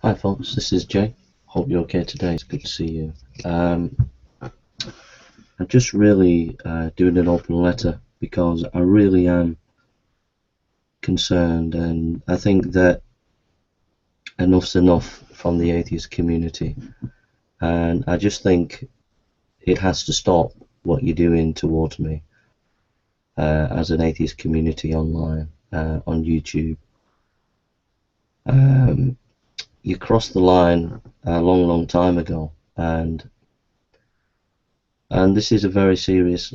Hi folks, this is Jay. Hope you're okay today. It's good to see you. I'm just really doing an open letter because I really am concerned, and I think that enough's enough from the atheist community, and I just think it has to stop what you're doing towards me as an atheist community online, on YouTube. You crossed the line a long time ago, and this is a very serious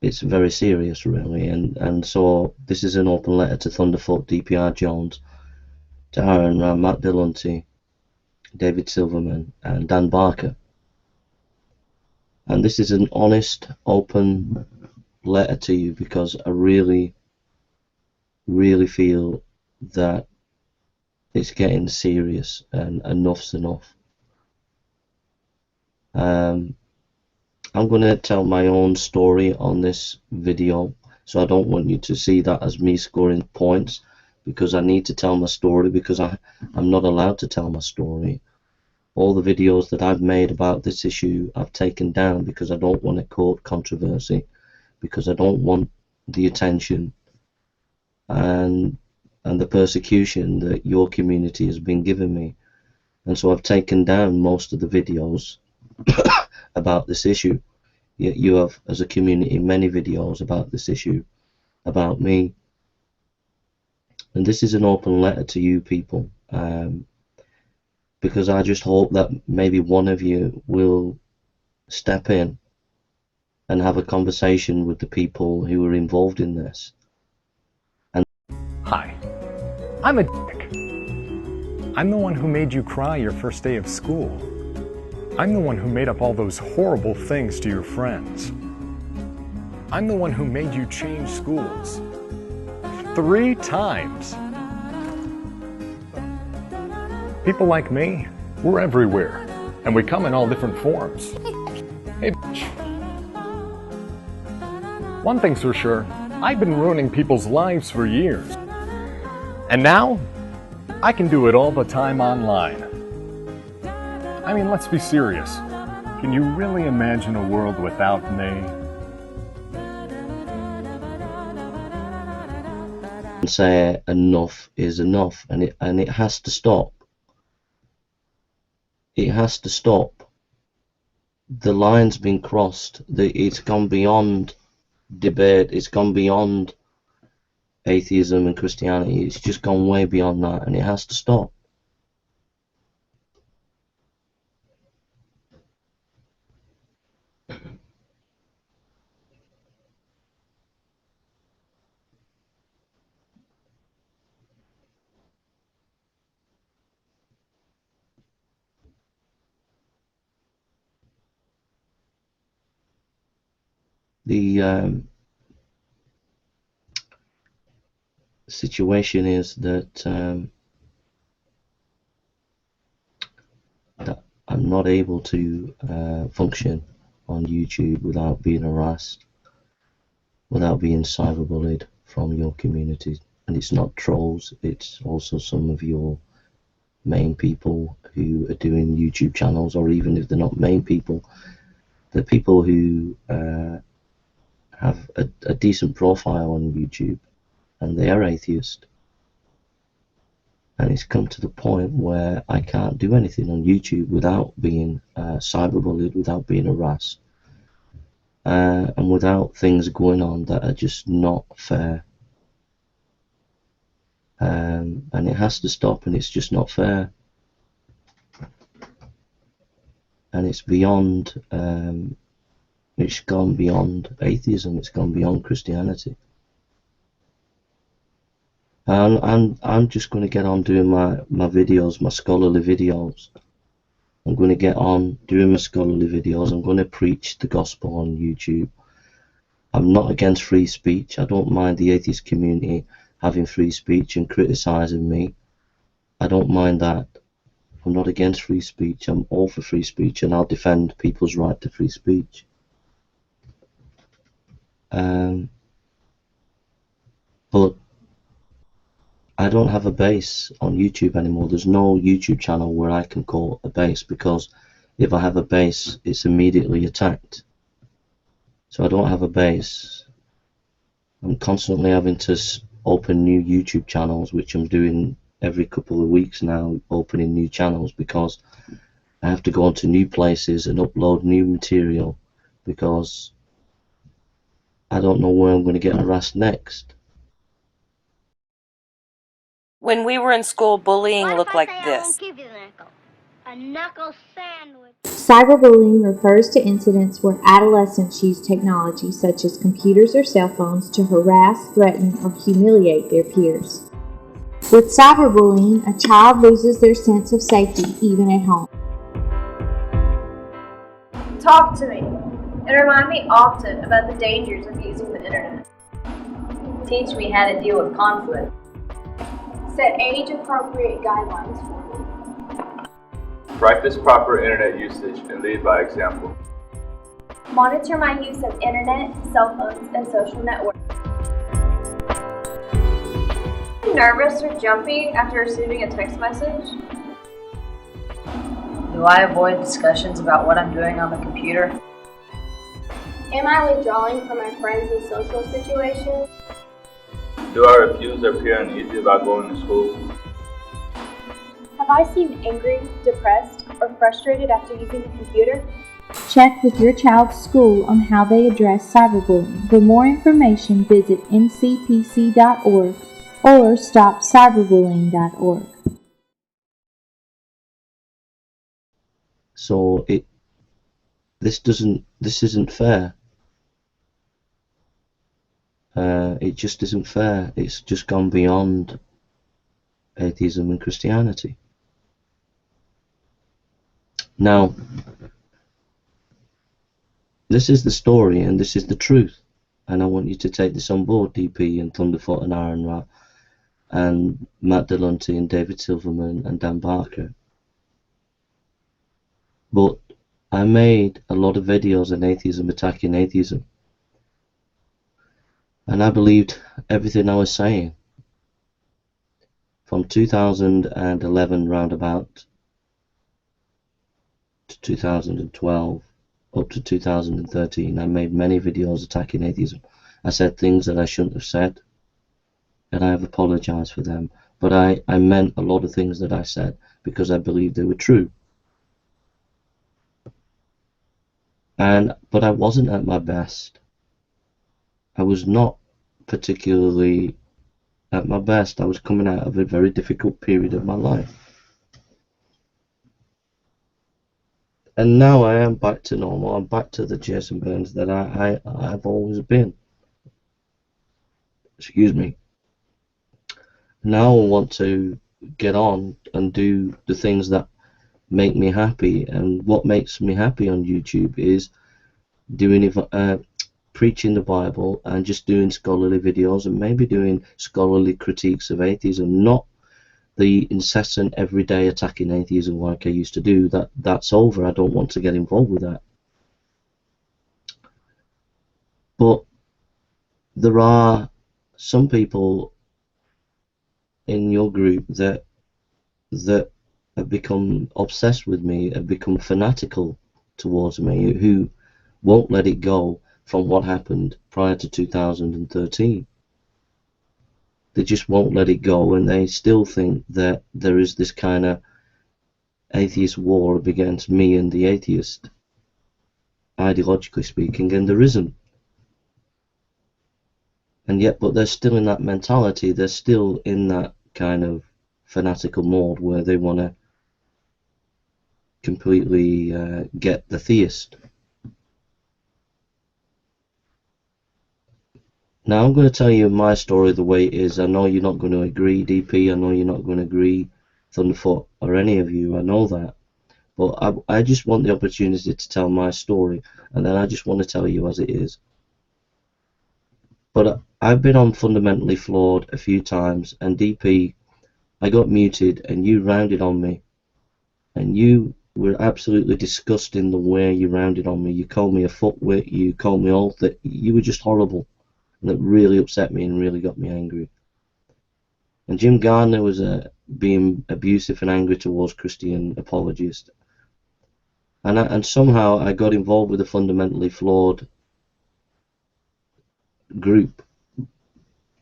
it's very serious really, and so this is an open letter to Thunderfoot, dprjones, to AronRa, Matt Delonte, David Silverman and Dan Barker, and this is an honest open letter to you because I really feel that it's getting serious and enough's enough. I'm going to tell my own story on this video, so I don't want you to see that as me scoring points, because I need to tell my story, because I'm not allowed to tell my story. All the videos that I've made about this issue I've taken down because I don't want to cause controversy, because I don't want the attention and the persecution that your community has been giving me. And so I've taken down most of the videos about this issue. Yet you have, as a community, many videos about this issue, about me. And this is an open letter to you people, because I just hope that maybe one of you will step in and have a conversation with the people who are involved in this. Hi, I'm a dick. I'm the one who made you cry your first day of school. I'm the one who made up all those horrible things to your friends. I'm the one who made you change schools 3 times. People like me, we're everywhere, and we come in all different forms. Hey, bitch. One thing's for sure, I've been ruining people's lives for years. And now, I can do it all the time online. I mean, let's be serious. Can you really imagine a world without me? And say enough is enough, and it has to stop. It has to stop. The line's been crossed. It's gone beyond debate. It's gone beyond atheism and Christianity. It's just gone way beyond that, and it has to stop. The situation is that that I'm not able to function on YouTube without being harassed, without being cyberbullied from your community. And it's not trolls, it's also some of your main people who are doing YouTube channels, or even if they're not main people, they're people who have a decent profile on YouTube, and they are atheist. And it's come to the point where I can't do anything on YouTube without being cyberbullied, without being harassed, and without things going on that are just not fair. And it has to stop, and it's just not fair. And it's beyond, it's gone beyond atheism, it's gone beyond Christianity. And I'm just going to get on doing my videos, my scholarly videos. I'm going to get on doing my scholarly videos. I'm going to preach the gospel on YouTube. I'm not against free speech. I don't mind the atheist community having free speech and criticizing me. I don't mind that. I'm not against free speech. I'm all for free speech, and I'll defend people's right to free speech. But I don't have a base on YouTube anymore. There's no YouTube channel where I can call a base, because if I have a base, it's immediately attacked. So I don't have a base. I'm constantly having to open new YouTube channels, which I'm doing every couple of weeks now, opening new channels, because I have to go onto new places and upload new material, because I don't know where I'm going to get harassed next. When we were in school, bullying looked like this. A knuckle sandwich. Cyberbullying refers to incidents where adolescents use technology such as computers or cell phones to harass, threaten, or humiliate their peers. With cyberbullying, a child loses their sense of safety even at home. Talk to me and remind me often about the dangers of using the internet. Teach me how to deal with conflict. Set age-appropriate guidelines for me. Practice proper internet usage and lead by example. Monitor my use of internet, cell phones, and social networks. Are you nervous or jumpy after receiving a text message? Do I avoid discussions about what I'm doing on the computer? Am I withdrawing from my friends in social situations? Do I refuse or appear uneasy about going to school? Have I seemed angry, depressed, or frustrated after using the computer? Check with your child's school on how they address cyberbullying. For more information, visit ncpc.org or stopcyberbullying.org. So this isn't fair. It just isn't fair. It's just gone beyond atheism and Christianity. Now, this is the story and this is the truth, and I want you to take this on board, DP and Thunderfoot and AronRa and Matt Delunty and David Silverman and Dan Barker. But I made a lot of videos on atheism, attacking atheism, and I believed everything I was saying. From 2011 roundabout to 2012 up to 2013, I made many videos attacking atheism. I said things that I shouldn't have said, and I have apologized for them, but I meant a lot of things that I said because I believed they were true. But I wasn't at my best. I was not particularly at my best. I was coming out of a very difficult period of my life. And now I am back to normal. I'm back to the Jason Burns that I've always been. Excuse me. Now I want to get on and do the things that make me happy. And what makes me happy on YouTube is doing preaching the Bible and just doing scholarly videos and maybe doing scholarly critiques of atheism, not the incessant everyday attacking atheism like I used to do. That's over. I don't want to get involved with that. But there are some people in your group that have become obsessed with me, have become fanatical towards me, who won't let it go from what happened prior to 2013. They just won't let it go, and they still think that there is this kind of atheist war against me and the atheist, ideologically speaking, and there isn't. And yet, but they're still in that mentality, they're still in that kind of fanatical mode where they want to completely get the theist. Now I'm going to tell you my story the way it is. I know you're not going to agree, DP. I know you're not going to agree, Thunderfoot, or any of you. I know that. But I just want the opportunity to tell my story, and then I just want to tell you as it is. But I've been on Fundamentally Flawed a few times, and DP, I got muted, and you rounded on me. And you were absolutely disgusting the way you rounded on me. You called me a fuckwit, you called me all that. You were just horrible. And that really upset me and really got me angry. And Jim Gardner was being abusive and angry towards Christian Apologist. And somehow I got involved with a fundamentally flawed group.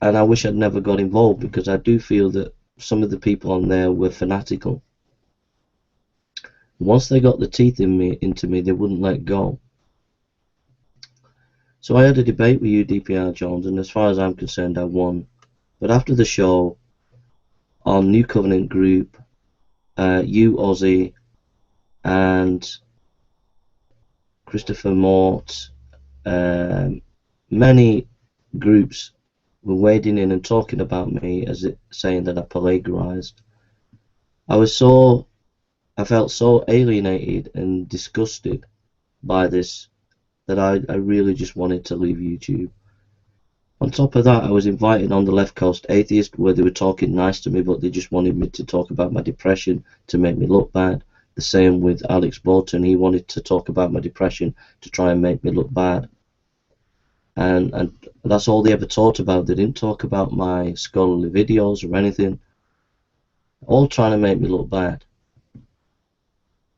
And I wish I'd never got involved, because I do feel that some of the people on there were fanatical. Once they got the teeth into me, they wouldn't let go. So I had a debate with you, dprjones, and as far as I'm concerned, I won. But after the show, on New Covenant Group, you, Ozzy, and Christopher Mort, many groups were wading in and talking about me, saying that I plagiarized. I felt so alienated and disgusted by this that I really just wanted to leave YouTube. On top of that, I was invited on the Left Coast Atheist, where they were talking nice to me, but they just wanted me to talk about my depression to make me look bad. The same with Alex Botten. He wanted to talk about my depression to try and make me look bad. And that's all they ever talked about. They didn't talk about my scholarly videos or anything. All trying to make me look bad.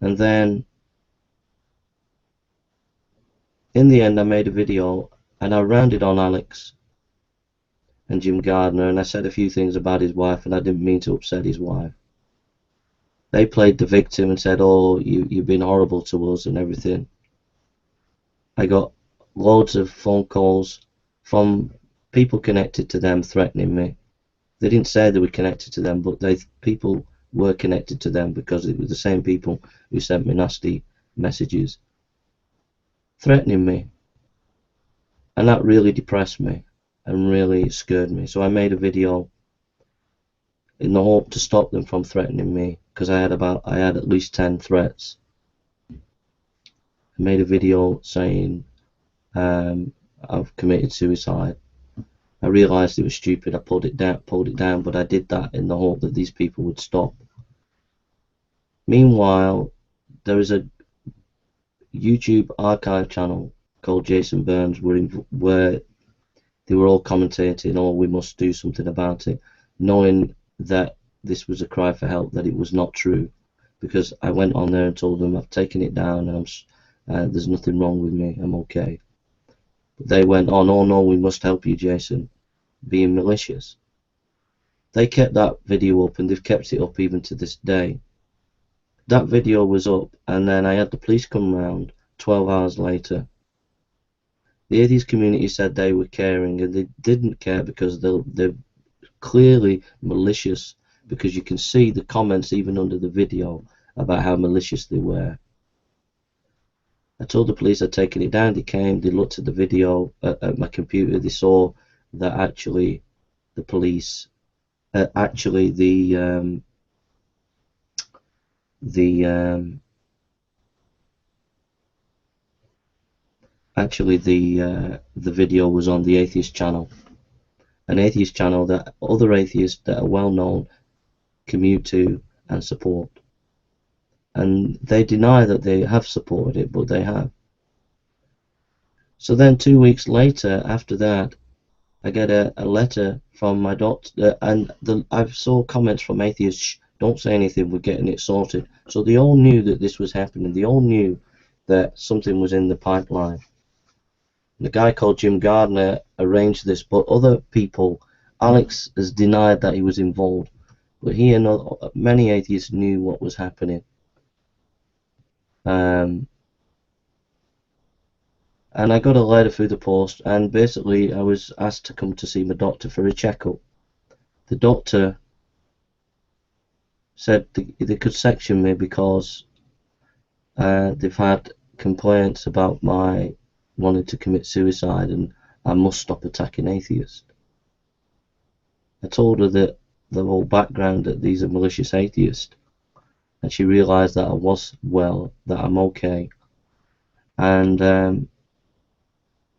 And then, in the end, I made a video and I rounded on Alex and Jim Gardner, and I said a few things about his wife, and I didn't mean to upset his wife. They played the victim and said, oh, you've been horrible to us and everything. I got loads of phone calls from people connected to them threatening me. They didn't say they were connected to them, but people were connected to them, because it was the same people who sent me nasty messages threatening me. And that really depressed me and really scared me. So I made a video in the hope to stop them from threatening me, because I had at least 10 threats. I made a video saying I've committed suicide. I realised it was stupid. I pulled it down, but I did that in the hope that these people would stop. Meanwhile, there is a YouTube archive channel called Jason Burns, where they were all commentating, oh, we must do something about it, knowing that this was a cry for help, that it was not true, because I went on there and told them I've taken it down and there's nothing wrong with me, I'm okay. But they went on, oh no, we must help you, Jason, being malicious. They kept that video up, and they've kept it up even to this day. That video was up, and then I had the police come round 12 hours later. The atheist community said they were caring, and they didn't care, because they're clearly malicious, because you can see the comments even under the video about how malicious they were. I told the police I'd taken it down. They came, they looked at the video at my computer, they saw that actually the police, actually the video was on the Atheist channel, an Atheist channel that other atheists that are well known commute to and support. And they deny that they have supported it, but they have. So then 2 weeks later, after that, I get a letter from my doctor, and I saw comments from atheists, don't say anything, we're getting it sorted. So they all knew that this was happening. They all knew that something was in the pipeline. The guy called Jim Gardner arranged this, but other people, Alex has denied that he was involved, but he and many atheists knew what was happening. And I got a letter through the post, and basically I was asked to come to see my doctor for a checkup. The doctor said they could section me because they've had complaints about my wanting to commit suicide, and I must stop attacking atheists. I told her that the whole background, that these are malicious atheists, and she realised that I was well, that I'm okay, and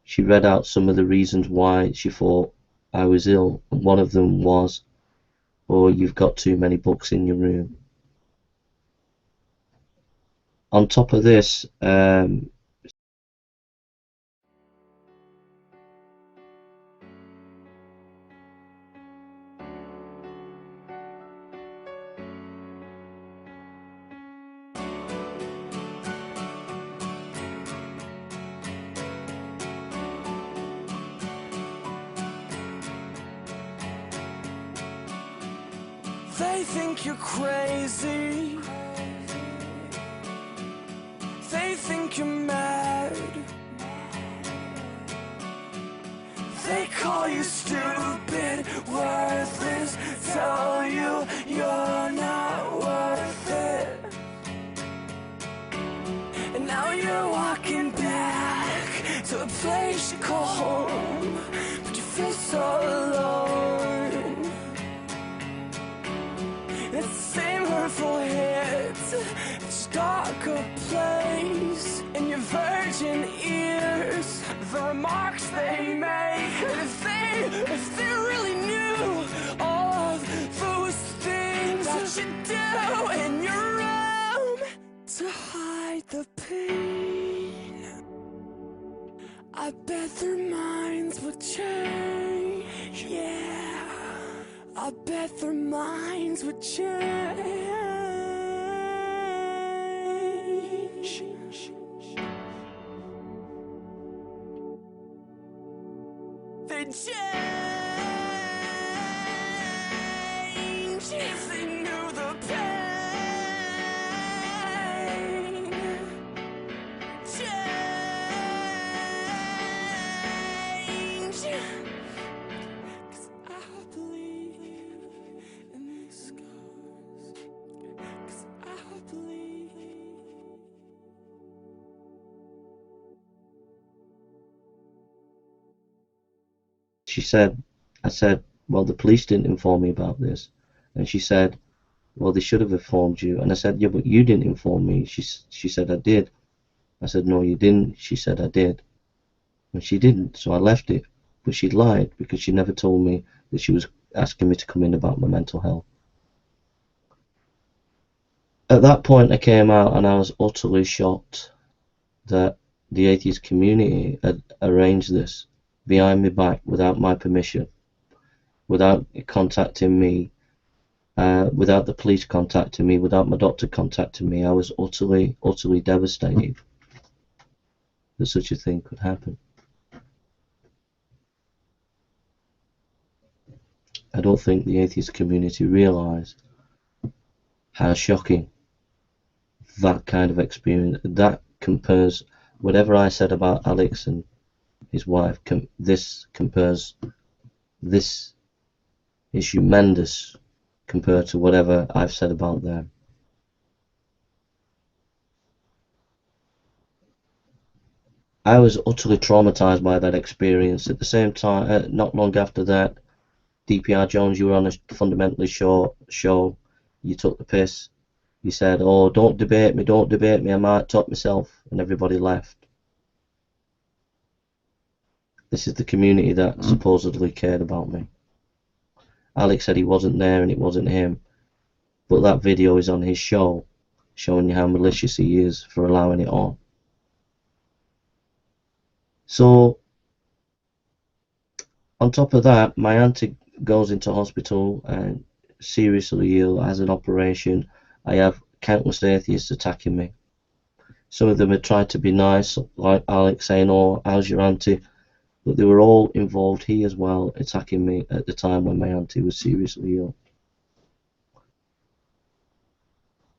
she read out some of the reasons why she thought I was ill. One of them was, oh, you've got too many books in your room. On top of this, They think you're crazy. They think you're mad. They call you stupid, worthless, tell you you're not worth it. And now you're walking back to a place you call home, but you feel so alone. It's the same hurtful hits, it's darker place in your virgin ears. The remarks they make, if they really knew all of those things that you do in your room to hide the pain, I bet their minds would change. Yeah, I bet their minds would change. They'd change if they knew the pain. Change, 'cause I believe in these scars, 'cause I believe. She said, I said, well, the police didn't inform me about this. And she said, well, they should have informed you. And I said, yeah, but you didn't inform me. She said, I did. I said, no, you didn't. She said, I did. And she didn't, so I left it. But she lied because she never told me that she was asking me to come in about my mental health. At that point, I came out and I was utterly shocked that the atheist community had arranged this behind my back without my permission, without contacting me, without the police contacting me, without my doctor contacting me. I was utterly devastated that such a thing could happen. I don't think the atheist community realised how shocking that kind of experience, that compares, whatever I said about Alex and his wife, this is humongous compared to whatever I've said about them. I was utterly traumatized by that experience. At the same time, not long after that, dprjones, you were on a fundamentally show, you took the piss. You said, oh, don't debate me, I might top myself, and everybody left. This is the community that supposedly cared about me. Alex said he wasn't there and it wasn't him, but that video is on his show, showing you how malicious he is for allowing it on. So, on top of that, my auntie goes into hospital and seriously ill, has an operation. I have countless atheists attacking me. Some of them had tried to be nice, like Alex saying, oh, how's your auntie? But they were all involved, he as well, attacking me at the time when my auntie was seriously ill.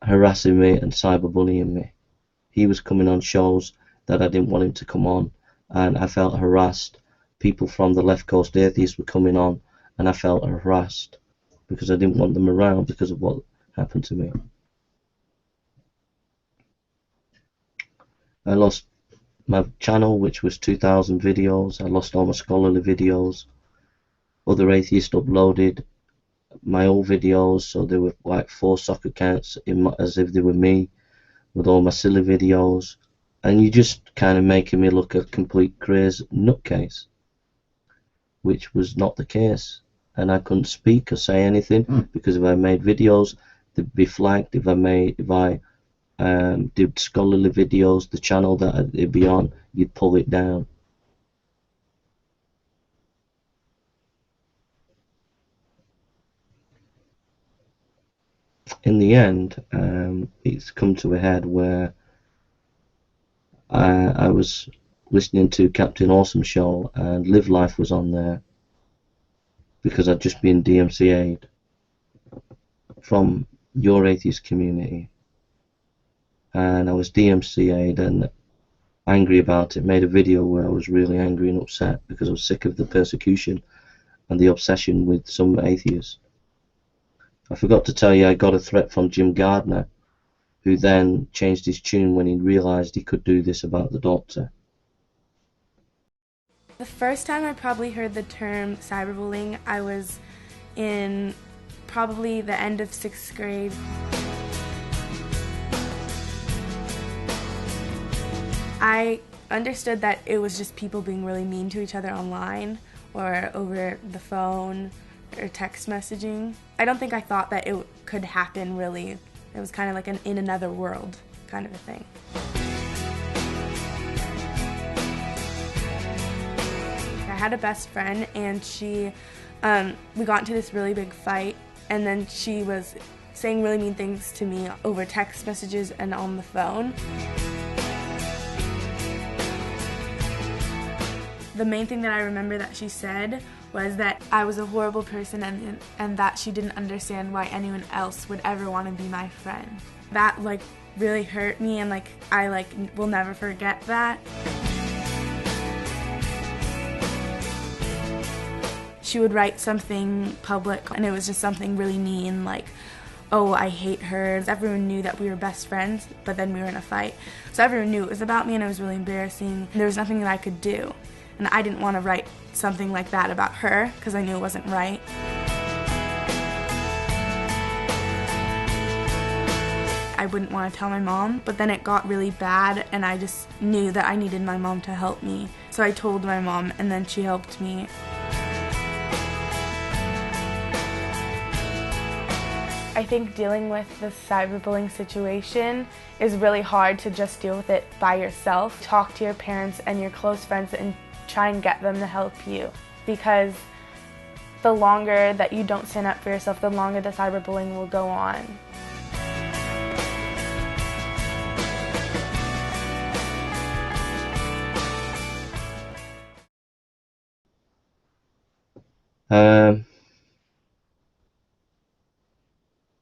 Harassing me and cyberbullying me. He was coming on shows that I didn't want him to come on, and I felt harassed. People from the left coast atheists were coming on, and I felt harassed because I didn't want them around because of what happened to me. I lost my channel, which was 2,000 videos. I lost all my scholarly videos. Other atheists uploaded my old videos, so there were like 4 stock accounts as if they were me, with all my silly videos, and you just kind of making me look a complete crazy nutcase, which was not the case. And I couldn't speak or say anything because if I made videos, they'd be flagged. If I did scholarly videos, the channel that it'd be on, you'd pull it down. In the end, it's come to a head where I was listening to Captain Awesome show and Live Life was on there because I'd just been DMCA'd. from your atheist community, and I was DMCA'd and angry about it. Made a video where I was really angry and upset because I was sick of the persecution and the obsession with some atheists. I forgot to tell you I got a threat from Jim Gardner, who then changed his tune when he realised he could do this about the doctor. The first time I probably heard the term cyberbullying, I was in probably the end of 6th grade. I understood that it was just people being really mean to each other online or over the phone or text messaging. I don't think I thought that it could happen really. It was kind of like an in another world kind of a thing. I had a best friend, and we got into this really big fight, and then she was saying really mean things to me over text messages and on the phone. The main thing that I remember that she said was that I was a horrible person and that she didn't understand why anyone else would ever want to be my friend. That really hurt me, and I will never forget that. She would write something public, and it was just something really mean, like, oh, I hate her. Everyone knew that we were best friends, but then we were in a fight. So everyone knew it was about me, and it was really embarrassing. There was nothing that I could do. And I didn't want to write something like that about her, because I knew it wasn't right. I wouldn't want to tell my mom, but then it got really bad, and I just knew that I needed my mom to help me. So I told my mom, and then she helped me. I think dealing with the cyberbullying situation is really hard to just deal with it by yourself. Talk to your parents and your close friends and try and get them to help you, because the longer that you don't stand up for yourself, the longer the cyberbullying will go on.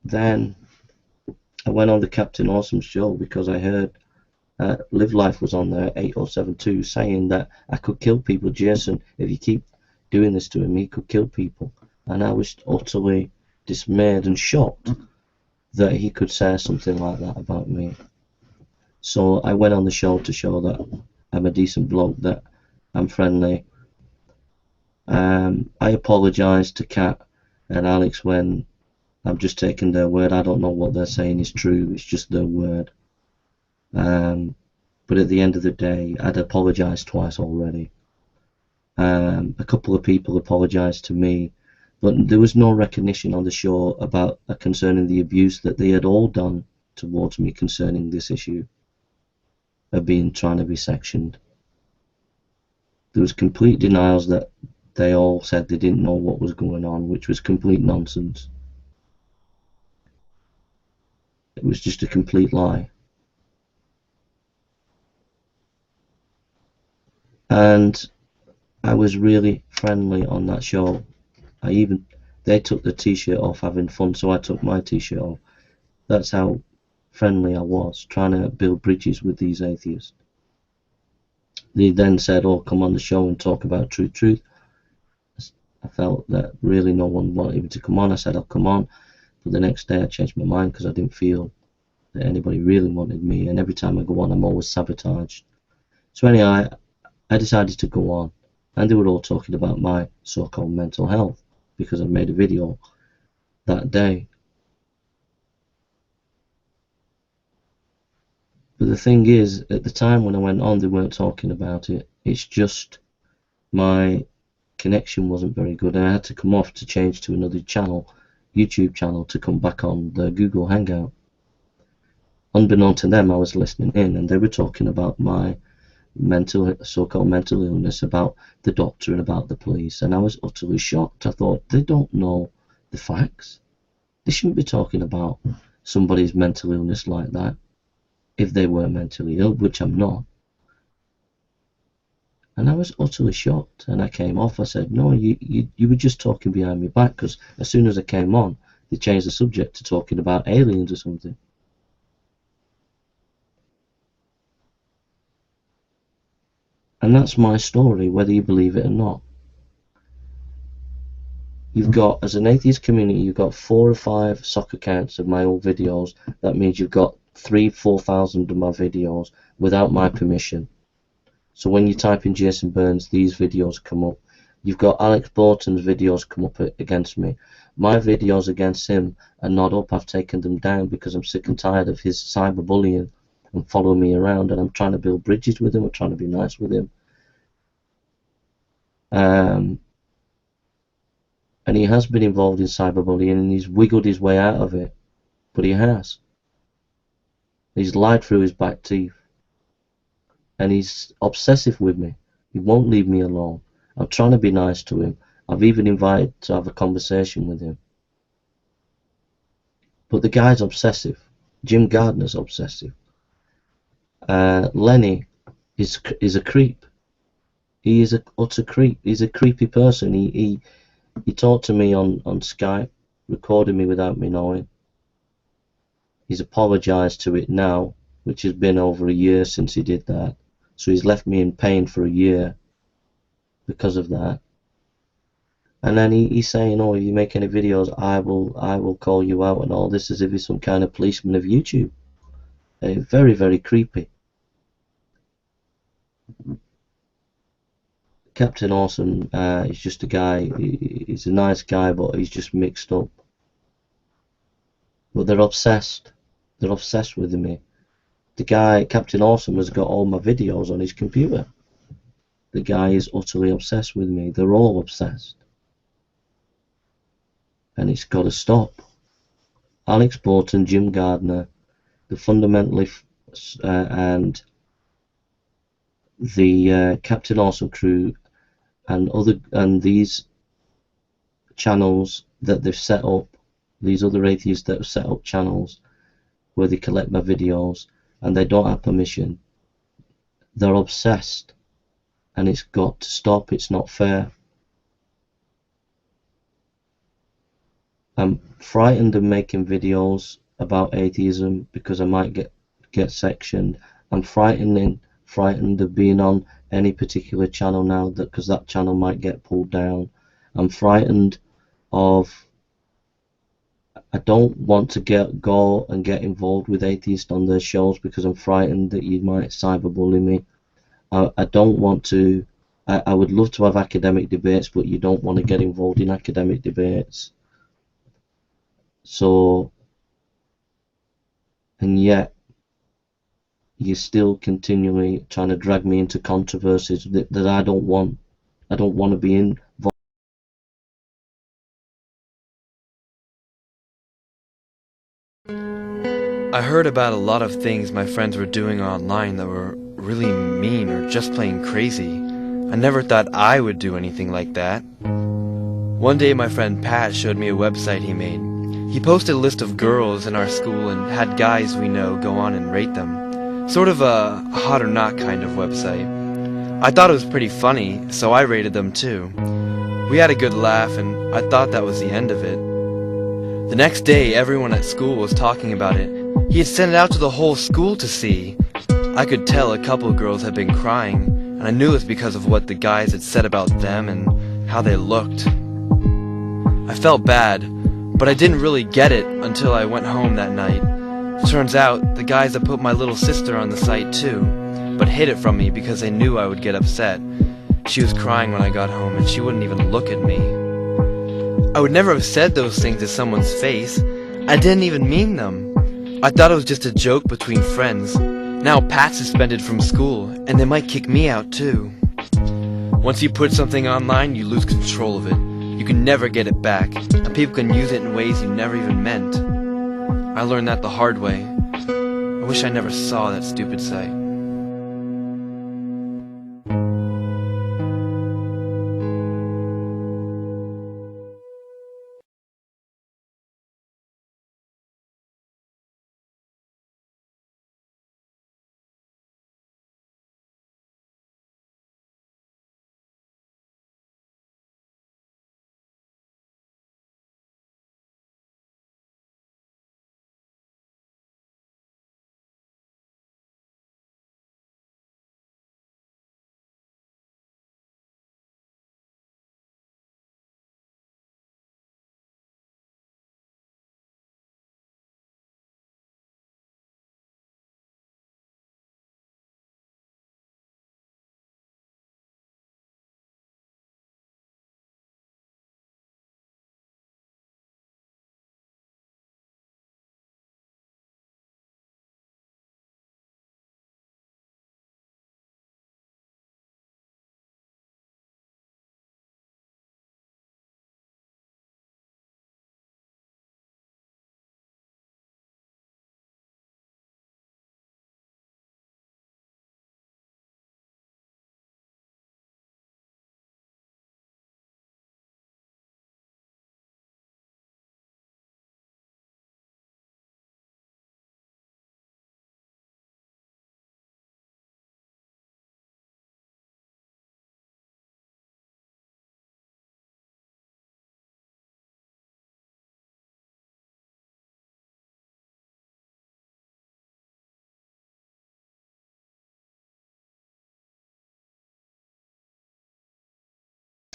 Then I went on the Captain Awesome show because I heard Live Life was on there, 8072, saying that I could kill people. Jason, if you keep doing this to him, he could kill people. And I was utterly dismayed and shocked that he could say something like that about me. So I went on the show to show that I'm a decent bloke, that I'm friendly. I apologised to Kat and Alex when I'm just taking their word. I don't know what they're saying is true, it's just their word. But at the end of the day, I'd apologised twice already. A couple of people apologised to me, but there was no recognition on the show about concerning the abuse that they had all done towards me concerning this issue of trying to be sectioned. There was complete denials that they all said they didn't know what was going on, which was complete nonsense. It was just a complete lie. And I was really friendly on that show. They took the t-shirt off having fun, so I took my t-shirt off. That's how friendly I was, trying to build bridges with these atheists. They then said, oh, come on the show and talk about truth. I felt that really no one wanted me to come on. I said I'll come on, but the next day I changed my mind because I didn't feel that anybody really wanted me, and every time I go on I'm always sabotaged. So anyhow, I decided to go on, and they were all talking about my so-called mental health because I made a video that day. But the thing is, at the time when I went on, they weren't talking about it. It's just my connection wasn't very good, and I had to come off to change to another channel, YouTube channel, to come back on the Google Hangout. Unbeknown to them, I was listening in, and they were talking about my so-called mental illness, about the doctor and about the police, and I was utterly shocked. I thought, they don't know the facts. They shouldn't be talking about somebody's mental illness like that if they were mentally ill, which I'm not. And I was utterly shocked, and I came off. I said, no, you were just talking behind my back, because as soon as I came on, they changed the subject to talking about aliens or something. And that's my story, whether you believe it or not. You've got, as an atheist community, you've got 4 or 5 sock accounts of my old videos. That means you've got 3,000-4,000 of my videos without my permission. So when you type in Jason Burns, these videos come up. You've got Alex Botten's videos come up against me. My videos against him are not up. I've taken them down because I'm sick and tired of his cyberbullying and following me around, and I'm trying to build bridges with him. I'm trying to be nice with him. And he has been involved in cyberbullying, and he's wiggled his way out of it. But he has. He's lied through his back teeth. And he's obsessive with me. He won't leave me alone. I'm trying to be nice to him. I've even invited to have a conversation with him. But the guy's obsessive. Jim Gardner's obsessive. Lenny is a creep. He is an utter creep. He's a creepy person. He talked to me on Skype, recorded me without me knowing. He's apologised to it now, which has been over a year since he did that. So he's left me in pain for a year because of that. And then he's saying, oh, if you make any videos, I will call you out and all this, as if he's some kind of policeman of YouTube. Very, very creepy. Captain Awesome is just a guy. He's a nice guy, but he's just mixed up. But they're obsessed. They're obsessed with me. The guy, Captain Awesome, has got all my videos on his computer. The guy is utterly obsessed with me. They're all obsessed. And it's got to stop. Alex Botten, Jim Gardner, the fundamentally and the Captain Awesome crew and these channels that they've set up, these other atheists that have set up channels where they collect my videos and they don't have permission. They're obsessed, and it's got to stop. It's not fair. I'm frightened of making videos about atheism because I might get sectioned. I'm frightened of being on any particular channel now, because that channel might get pulled down. I'm frightened of. I don't want to go and get involved with atheists on their shows because I'm frightened that you might cyberbully me. I don't want to. I would love to have academic debates, but you don't want to get involved in academic debates. So, and yet, you're still continually trying to drag me into controversies that I don't want. I don't want to be involved. I heard about a lot of things my friends were doing online that were really mean or just plain crazy. I never thought I would do anything like that. One day my friend Pat showed me a website he made. He posted a list of girls in our school and had guys we know go on and rate them. Sort of a hot or not kind of website. I thought it was pretty funny, so I rated them too. We had a good laugh and I thought that was the end of it. The next day everyone at school was talking about it. He had sent it out to the whole school to see. I could tell a couple of girls had been crying, and I knew it was because of what the guys had said about them and how they looked. I felt bad, but I didn't really get it until I went home that night. Turns out, the guys had put my little sister on the site too, but hid it from me because they knew I would get upset. She was crying when I got home, and she wouldn't even look at me. I would never have said those things to someone's face. I didn't even mean them. I thought it was just a joke between friends. Now Pat's suspended from school, and they might kick me out too. Once you put something online, you lose control of it. You can never get it back, and people can use it in ways you never even meant. I learned that the hard way. I wish I never saw that stupid site.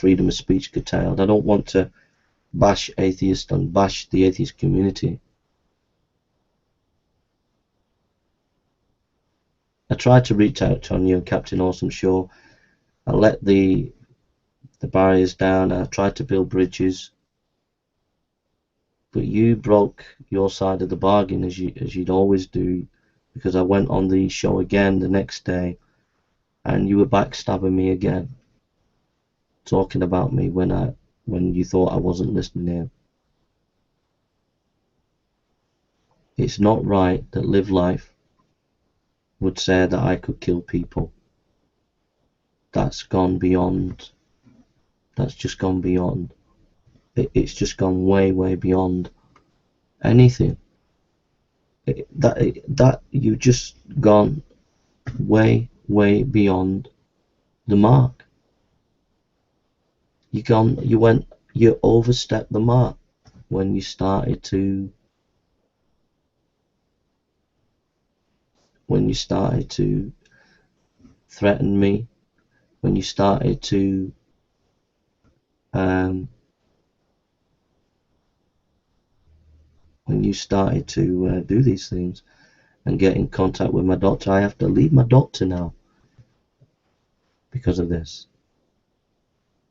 freedom of speech curtailed. I don't want to bash atheists and bash the atheist community. I tried to reach out on you and Captain Awesome Show. I let the barriers down. I tried to build bridges, but you broke your side of the bargain as you'd always do, because I went on the show again the next day, and you were backstabbing me again, talking about me when you thought I wasn't listening in. It's not right that Live Life would say that I could kill people. That's gone beyond. That's just gone beyond. It's just gone way, way beyond anything. That you've just gone way, way beyond the mark. You overstepped the mark when you started to threaten me, when you started to do these things and get in contact with my doctor. I have to leave my doctor now because of this.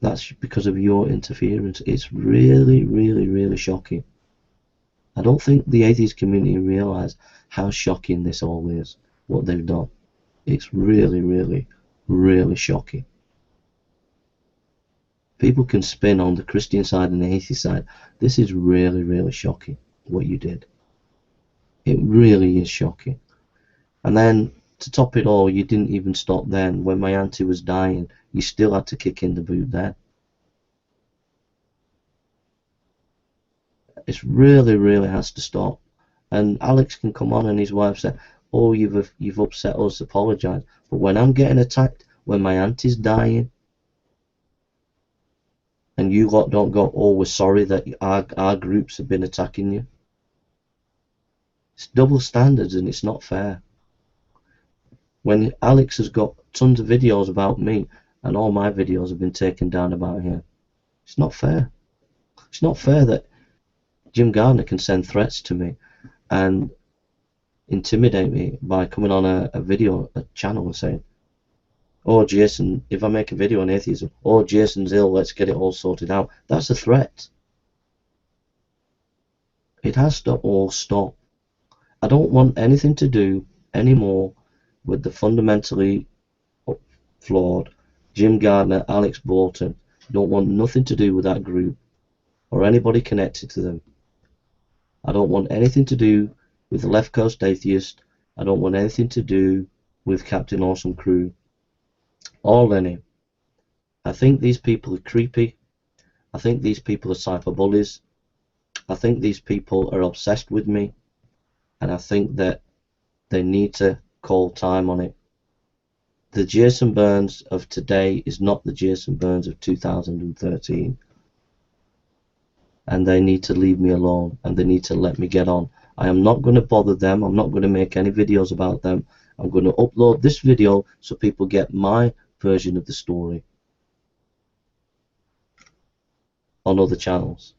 That's because of your interference. It's really, really, really shocking. I don't think the atheist community realise how shocking this all is, what they've done. It's really, really, really shocking. People can spin on the Christian side and the atheist side. This is really, really shocking, what you did. It really is shocking. And then, to top it all, you didn't even stop then. When my auntie was dying, you still had to kick in the boot then. It really, really has to stop. And Alex can come on and his wife say, oh, you've upset us, apologise. But when I'm getting attacked, when my auntie's dying, and you lot don't go, oh, we're sorry that our groups have been attacking you. It's double standards and it's not fair. When Alex has got tons of videos about me and all my videos have been taken down about him, it's not fair. It's not fair that Jim Gardner can send threats to me and intimidate me by coming on a channel and saying, oh, Jason, if I make a video on atheism, oh, Jason's ill, let's get it all sorted out. That's a threat. It has to all stop. I don't want anything to do anymore with the fundamentally flawed Jim Gardner, Alex Botten. I don't want nothing to do with that group or anybody connected to them. I don't want anything to do with the Left Coast Atheist. I don't want anything to do with Captain Awesome Crew. All any. I think these people are creepy. I think these people are cyberbullies. I think these people are obsessed with me. And I think that they need to call time on it. The Jason Burns of today is not the Jason Burns of 2013. And they need to leave me alone, and they need to let me get on. I am not going to bother them. I'm not going to make any videos about them. I'm going to upload this video so people get my version of the story on other channels.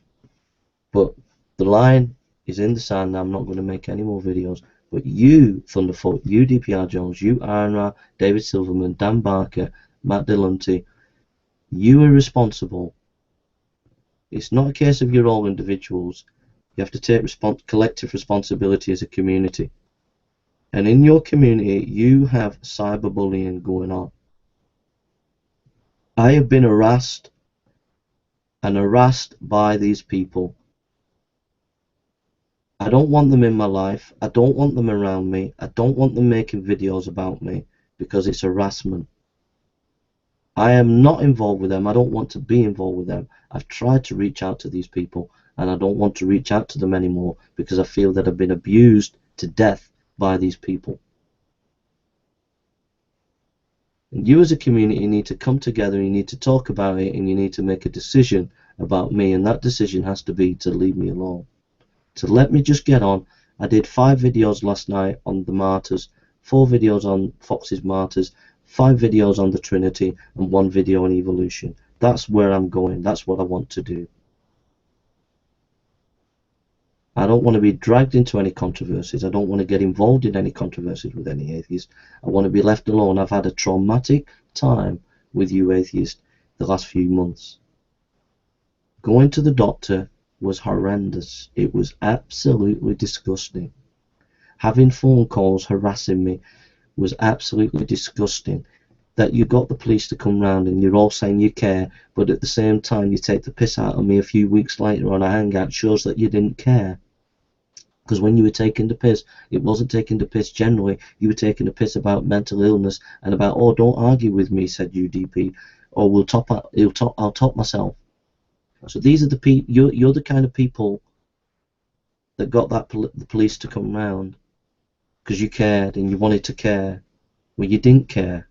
But the line is in the sand. I'm not going to make any more videos. But you, Thunderfoot, you, dprjones, you, AronRa, David Silverman, Dan Barker, Matt Delunty, you are responsible. It's not a case of you're all individuals. You have to take collective responsibility as a community. And in your community, you have cyberbullying going on. I have been harassed by these people. I don't want them in my life. I don't want them around me. I don't want them making videos about me because it's harassment. I am not involved with them. I don't want to be involved with them. I've tried to reach out to these people and I don't want to reach out to them anymore because I feel that I've been abused to death by these people. And you as a community need to come together, you need to talk about it, and you need to make a decision about me, and that decision has to be to leave me alone. To let me just get on. I did 5 videos last night on the martyrs, 4 videos on Fox's martyrs, 5 videos on the Trinity, and 1 video on evolution. That's where I'm going. That's what I want to do. I don't want to be dragged into any controversies. I don't want to get involved in any controversies with any atheists. I want to be left alone. I've had a traumatic time with you atheists the last few months. Going to the doctor was horrendous. It was absolutely disgusting. Having phone calls harassing me was absolutely disgusting. That you got the police to come round and you're all saying you care, but at the same time you take the piss out of me a few weeks later on a hangout shows that you didn't care. Because when you were taking the piss, it wasn't taking the piss generally. You were taking the piss about mental illness and about, oh, don't argue with me, said UDP, or I'll top myself. So these are the people. You're the kind of people that got the police to come round because you cared and you wanted to care. Well, you didn't care.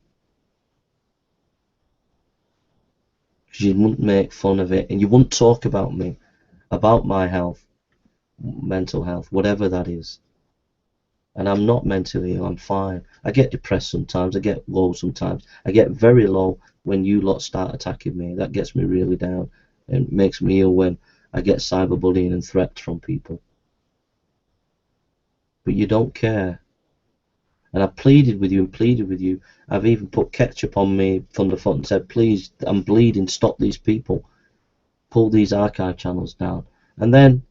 Because you wouldn't make fun of it and you wouldn't talk about me, about my health, mental health, whatever that is. And I'm not mentally ill, I'm fine. I get depressed sometimes, I get low sometimes. I get very low when you lot start attacking me. That gets me really down and makes me ill when I get cyberbullying and threats from people. But you don't care. And I pleaded with you and pleaded with you. I've even put ketchup on me Thunderfoot and said, please, I'm bleeding, stop these people. Pull these archive channels down. And then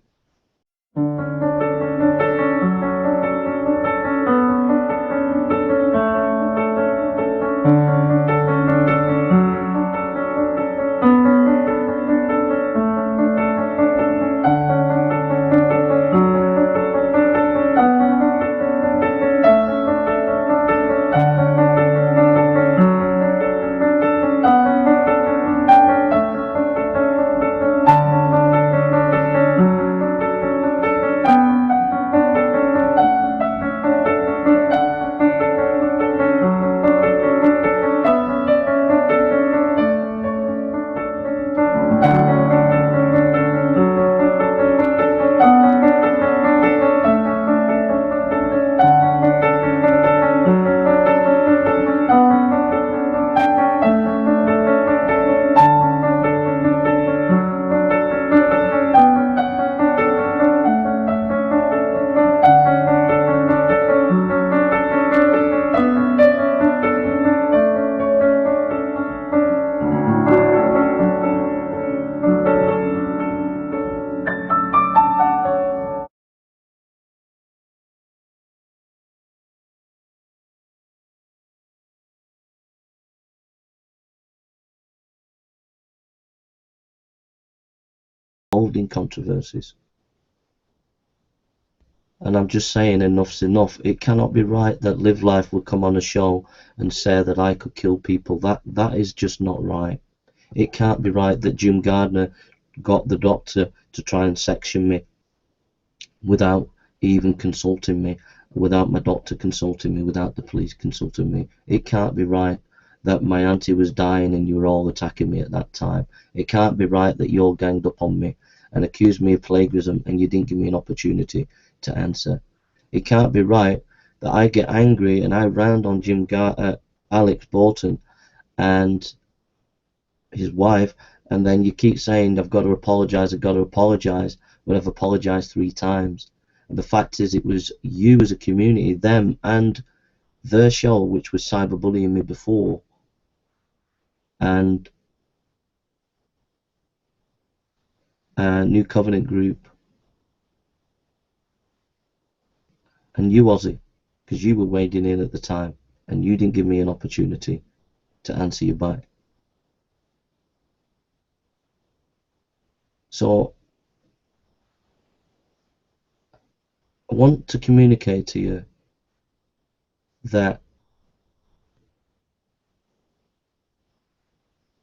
involved in controversies. And I'm just saying enough's enough. It cannot be right that Live Life would come on a show and say that I could kill people. That is just not right. It can't be right that Jim Gardner got the doctor to try and section me without even consulting me, without my doctor consulting me, without the police consulting me. It can't be right that my auntie was dying and you were all attacking me at that time. It can't be right that you all ganged up on me and accused me of plagiarism and you didn't give me an opportunity to answer. It can't be right that I get angry and I round on Alex Botten and his wife, and then you keep saying I've got to apologise, when I've apologised 3 times. And the fact is, it was you as a community, them and their show, which was cyberbullying me before, and New Covenant group, and you, Ozzy, because you were wading in at the time and you didn't give me an opportunity to answer you back. So I want to communicate to you that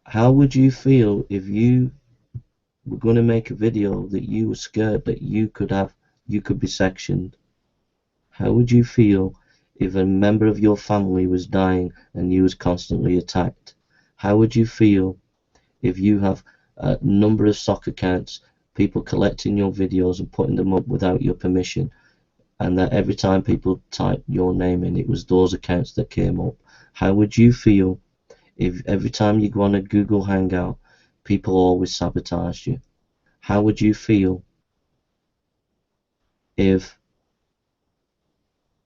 how would you feel if you were going to make a video that you were scared that you could be sectioned? How would you feel if a member of your family was dying and you was constantly attacked? How would you feel if you have a number of stock accounts, people collecting your videos and putting them up without your permission, and that every time people typed your name in, it was those accounts that came up? How would you feel if every time you go on a Google Hangout, people always sabotage you. How would you feel if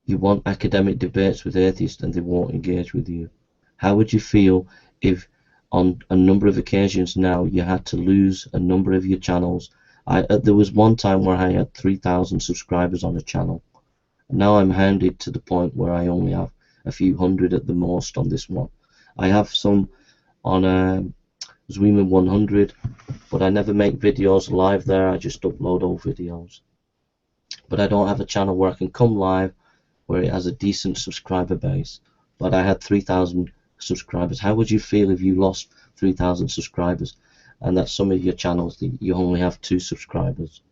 you want academic debates with atheists and they won't engage with you? How would you feel if on a number of occasions now you had to lose a number of your channels? There was one time where I had 3,000 subscribers on a channel. Now I'm hounded to the point where I only have a few hundred at the most on this one. I have some on Zweeman 100, but I never make videos live there. I just upload old videos. But I don't have a channel where I can come live where it has a decent subscriber base. But I had 3,000 subscribers. How would you feel if you lost 3,000 subscribers and that some of your channels you only have 2 subscribers,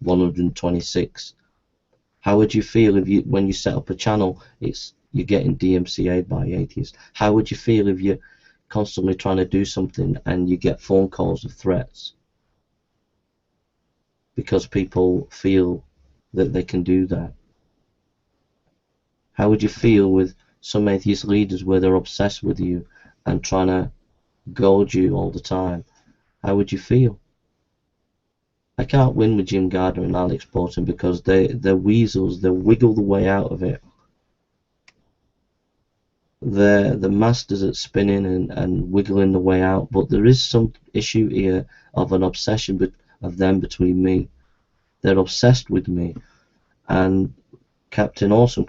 126? How would you feel if when you set up a channel you're getting DMCA'd by atheists? How would you feel if you're constantly trying to do something and you get phone calls of threats because people feel that they can do that? How would you feel with some atheist leaders where they're obsessed with you and trying to goad you all the time? How would you feel? I can't win with Jim Gardner and Alex Botten because they're weasels. They wiggle the way out of it. They're the masters at spinning and wiggling the way out, but there is some issue here of an obsession of them between me. They're obsessed with me, and Captain Awesome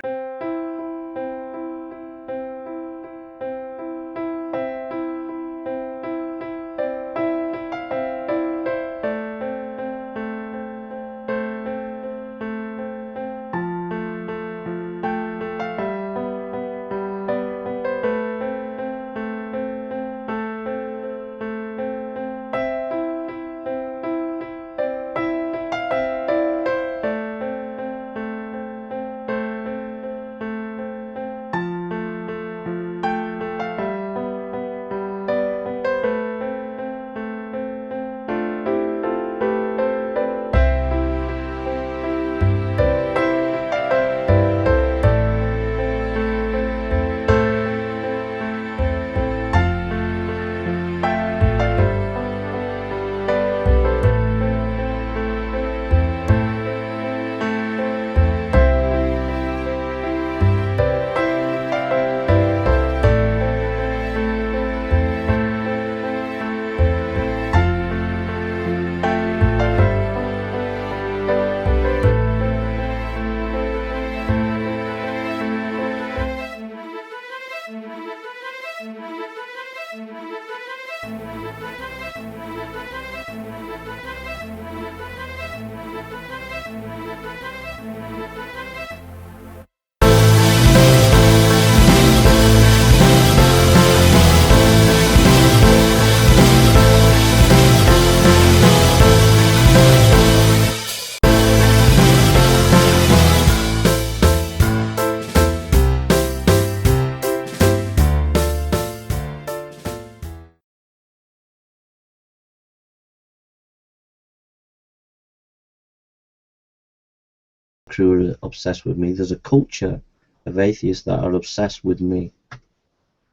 crew are obsessed with me. There's a culture of atheists that are obsessed with me,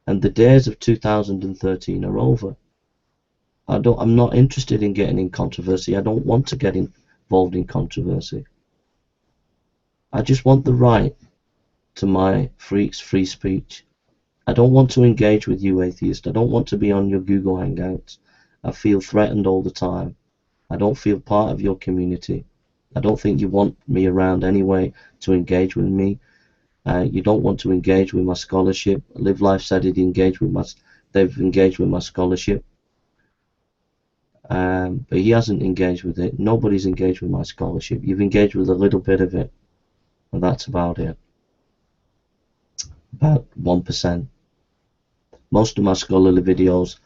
and the days of 2013 are over. I'm not interested in getting in controversy. I don't want to get involved in controversy. I just want the right to my free speech. I don't want to engage with you, atheists. I don't want to be on your Google Hangouts. I feel threatened all the time. I don't feel part of your community. I don't think you want me around anyway to engage with me. You don't want to engage with my scholarship. Live Life said they've engaged with my scholarship. But he hasn't engaged with it. Nobody's engaged with my scholarship. You've engaged with a little bit of it, and that's about it. About 1%. Most of my scholarly videos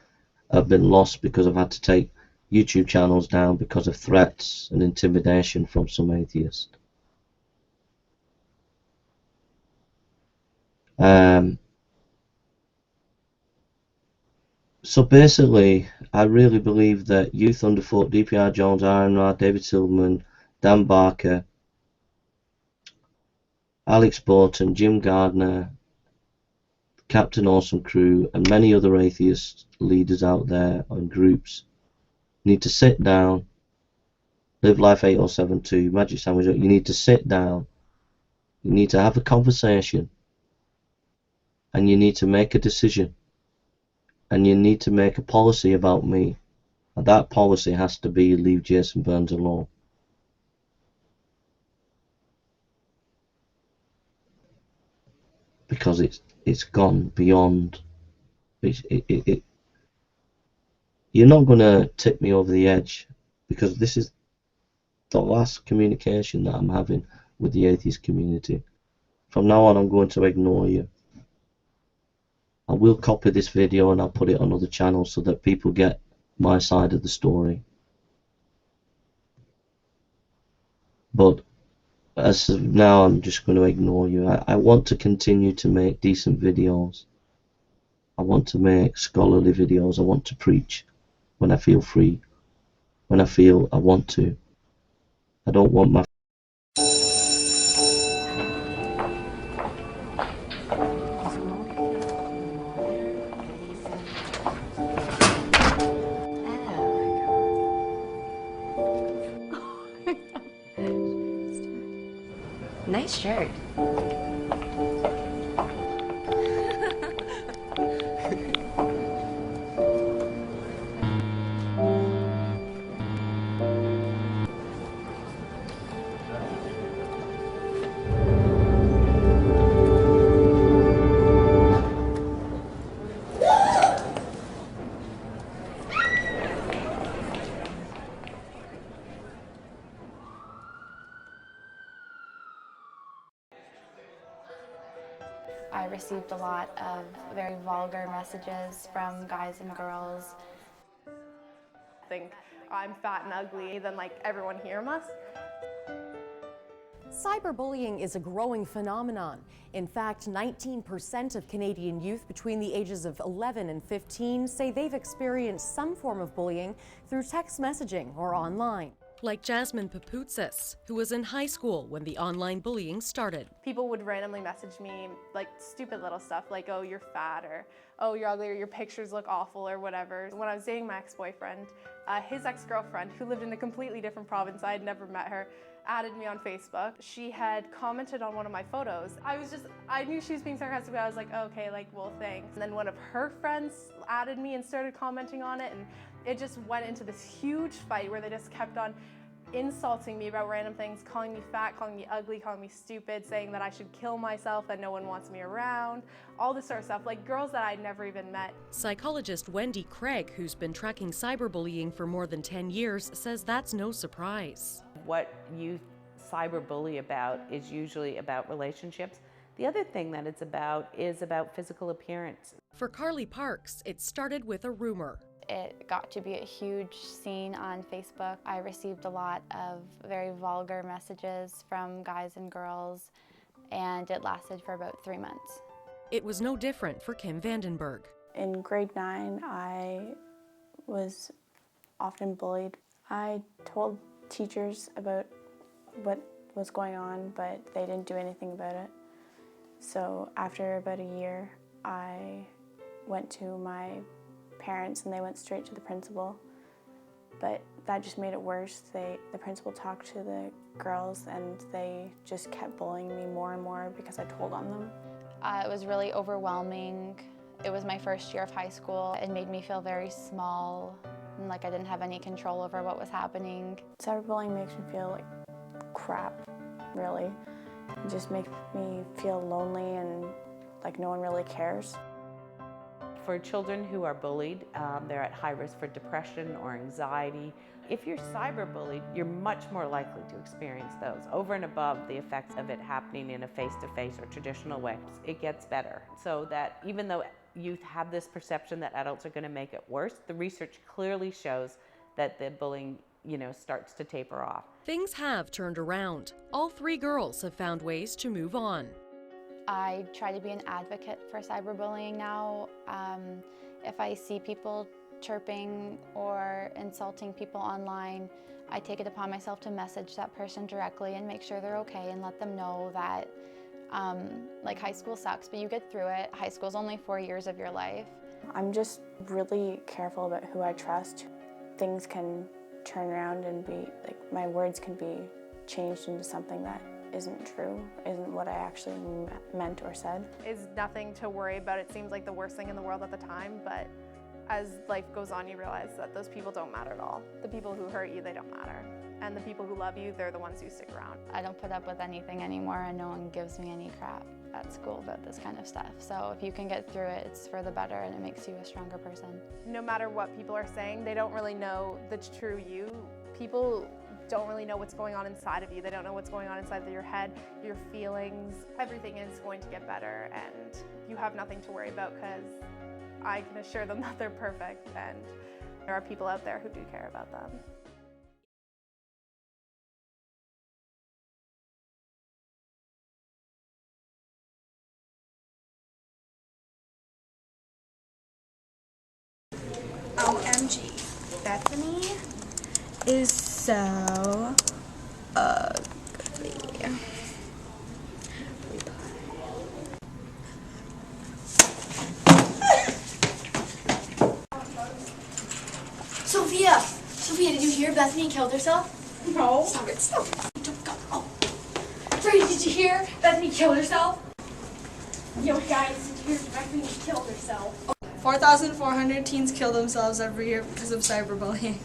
have been lost because I've had to take YouTube channels down because of threats and intimidation from some atheists. So basically, I really believe that Youth Underfoot, dprjones, AronRa, David Silverman, Dan Barker, Alex Botten, Jim Gardner, Captain Awesome Crew, and many other atheist leaders out there and groups You need to sit down. Live Life 8072, Magic Sandwich. You need to sit down. You need to have a conversation. And you need to make a decision. And you need to make a policy about me. And that policy has to be leave Jason Burns alone. Because it's gone beyond. You're not going to tip me over the edge, because this is the last communication that I'm having with the atheist community. From now on, I'm going to ignore you. I will copy this video and I'll put it on other channels so that people get my side of the story. But as of now, I'm just going to ignore you. I want to continue to make decent videos. I want to make scholarly videos. I want to preach when I feel free, when I feel I want to. I don't want my Nice shirt. I received a lot of very vulgar messages from guys and girls. Think I'm fat and ugly, then like everyone here must. Cyberbullying is a growing phenomenon. In fact, 19% of Canadian youth between the ages of 11 and 15 say they've experienced some form of bullying through text messaging or online. Like Jasmine Papoutsis, who was in high school when the online bullying started. People would randomly message me like stupid little stuff like, oh, you're fat, or oh, you're ugly, or your pictures look awful, or whatever. When I was dating my ex-boyfriend, his ex-girlfriend, who lived in a completely different province, I had never met her, added me on Facebook. She had commented on one of my photos. I knew she was being sarcastic, but I was like, oh, okay, like, well, thanks. And then one of her friends added me and started commenting on it, and it just went into this huge fight where they just kept on insulting me about random things, calling me fat, calling me ugly, calling me stupid, saying that I should kill myself, that no one wants me around, all this sort of stuff, like girls that I'd never even met. Psychologist Wendy Craig, who's been tracking cyberbullying for more than 10 years, says that's no surprise. What youth cyberbully about is usually about relationships. The other thing that it's about is about physical appearance. For Carly Parks, it started with a rumor. It got to be a huge scene on Facebook. I received a lot of very vulgar messages from guys and girls, and it lasted for about 3 months. It was no different for Kim Vandenberg. In grade 9, I was often bullied. I told teachers about what was going on, but they didn't do anything about it. So after about a year, I went to my parents and they went straight to the principal, but that just made it worse. The principal talked to the girls and they just kept bullying me more and more because I told on them. It was really overwhelming. It was my first year of high school. It made me feel very small and like I didn't have any control over what was happening. Cyberbullying makes me feel like crap, really. It just makes me feel lonely and like no one really cares. For children who are bullied, they're at high risk for depression or anxiety. If you're cyberbullied, you're much more likely to experience those, over and above the effects of it happening in a face-to-face or traditional way. It gets better, so that even though youth have this perception that adults are going to make it worse, the research clearly shows that the bullying, starts to taper off. Things have turned around. All 3 girls have found ways to move on. I try to be an advocate for cyberbullying now. If I see people chirping or insulting people online, I take it upon myself to message that person directly and make sure they're okay and let them know that like high school sucks, but you get through it. High school's only 4 years of your life. I'm just really careful about who I trust. things can turn around and be, like, my words can be changed into something that isn't true, isn't what I actually meant or said. Is nothing to worry about. It seems like the worst thing in the world at the time, but as life goes on, you realize that those people don't matter at all. The people who hurt you, they don't matter. And the people who love you, they're the ones who stick around. I don't put up with anything anymore, and no one gives me any crap at school about this kind of stuff. So if you can get through it, it's for the better, and it makes you a stronger person. No matter what people are saying, they don't really know the true you. People don't really know what's going on inside of you. They don't know what's going on inside of your head, your feelings. Everything is going to get better, and you have nothing to worry about, because I can assure them that they're perfect, and there are people out there who do care about them. OMG, Bethany is so ugly. Sophia, did you hear Bethany killed herself? No. Stop it, stop it. Don't go. Oh. Brady, did you hear Bethany killed herself? Yo, guys, did you hear Bethany killed herself? 4,400 teens kill themselves every year because of cyberbullying.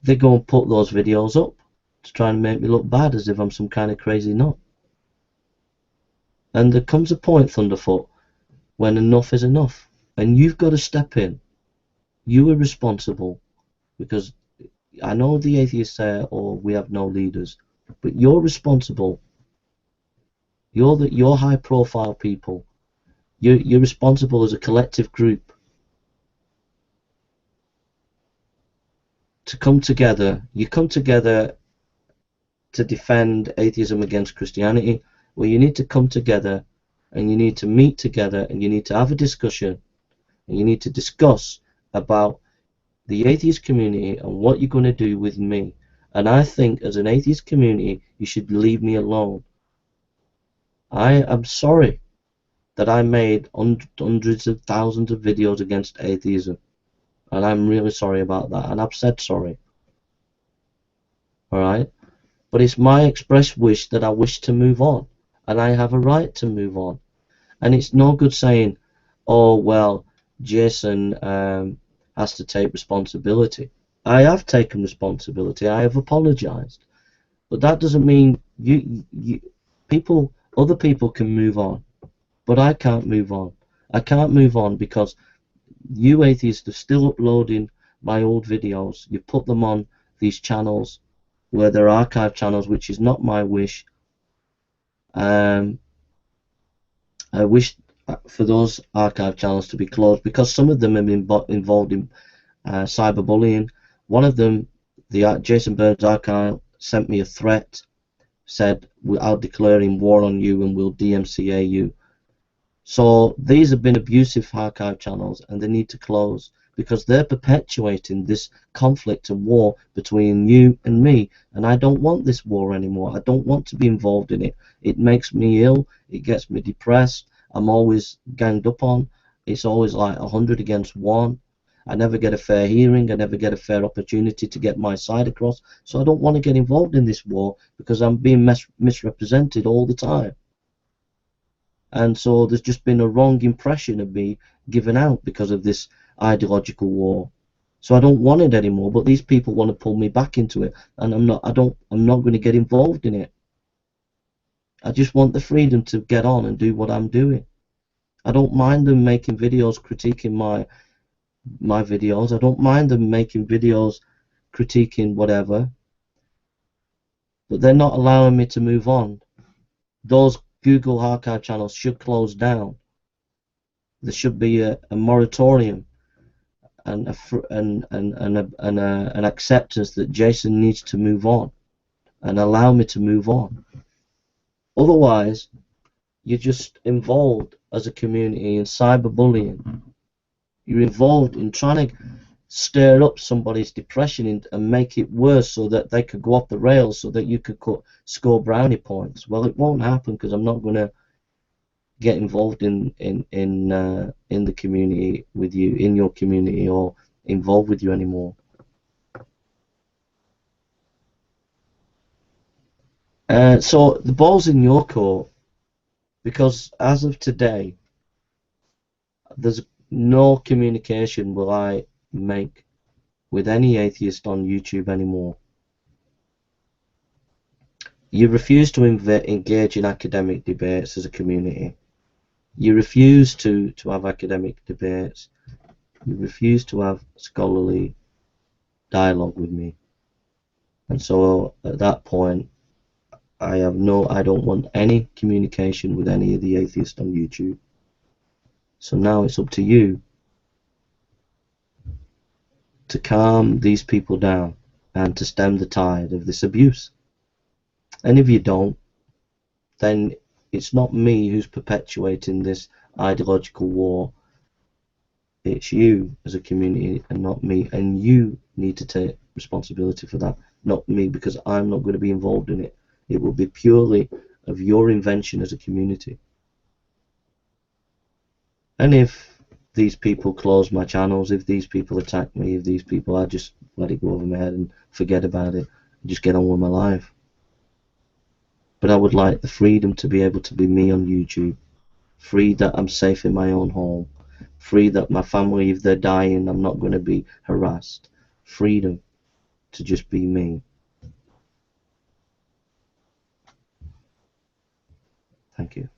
They go and put those videos up to try and make me look bad, as if I'm some kind of crazy nut. And there comes a point, Thunderfoot, when enough is enough, and you've got to step in. You are responsible, because I know the atheists say, "Oh, we have no leaders," but you're responsible. You're high-profile people. You're responsible as a collective group to come together. You come together to defend atheism against Christianity. Well, you need to come together and you need to meet together and you need to have a discussion and you need to discuss about the atheist community and what you're going to do with me. And I think as an atheist community, you should leave me alone. I am sorry that I made hundreds of thousands of videos against atheism. And I'm really sorry about that. And I've said sorry. Alright? But it's my express wish that I wish to move on. And I have a right to move on. And it's no good saying, oh, well, Jason has to take responsibility. I have taken responsibility. I have apologized. But that doesn't mean other people can move on. But I can't move on. I can't move on because you atheists are still uploading my old videos. You put them on these channels where they're archive channels, which is not my wish. I wish for those archive channels to be closed because some of them have been involved in cyberbullying. One of them, the Jason Burns archive, sent me a threat, said, I'll declare war on you and we'll DMCA you. So these have been abusive archive channels and they need to close because they're perpetuating this conflict and war between you and me, and I don't want this war anymore. I don't want to be involved in it. It makes me ill, it gets me depressed, I'm always ganged up on, it's always like 100 against 1. I never get a fair hearing, I never get a fair opportunity to get my side across, so I don't want to get involved in this war because I'm being misrepresented all the time. And so there's just been a wrong impression of me given out because of this ideological war. So I don't want it anymore, but these people want to pull me back into it, and I'm not going to get involved in it. I just want the freedom to get on and do what I'm doing. I don't mind them making videos critiquing my videos. I don't mind them making videos critiquing whatever, but they're not allowing me to move on. Those Google archive channels should close down. There should be a moratorium and an acceptance that Jason needs to move on and allow me to move on. Otherwise, you're just involved as a community in cyberbullying. You're involved in trying to stir up somebody's depression and make it worse so that they could go off the rails so that you could score brownie points. Well, it won't happen because I'm not going to get involved in the community with you, in your community, or involved with you anymore. So the ball's in your court, because as of today, there's no communication will I make with any atheist on YouTube anymore. You refuse to engage in academic debates as a community. You refuse to have academic debates. You refuse to have scholarly dialogue with me. And so at that point, I don't want any communication with any of the atheists on YouTube. So now it's up to you to calm these people down and to stem the tide of this abuse. And if you don't, then it's not me who's perpetuating this ideological war. It's you as a community and not me, and you need to take responsibility for that, not me, because I'm not going to be involved in it. It will be purely of your invention as a community. And if these people close my channels, if these people attack me, if these people, I just let it go over my head and forget about it and just get on with my life. But I would like the freedom to be able to be me on YouTube, free that I'm safe in my own home, free that my family, if they're dying, I'm not going to be harassed, freedom to just be me. Thank you.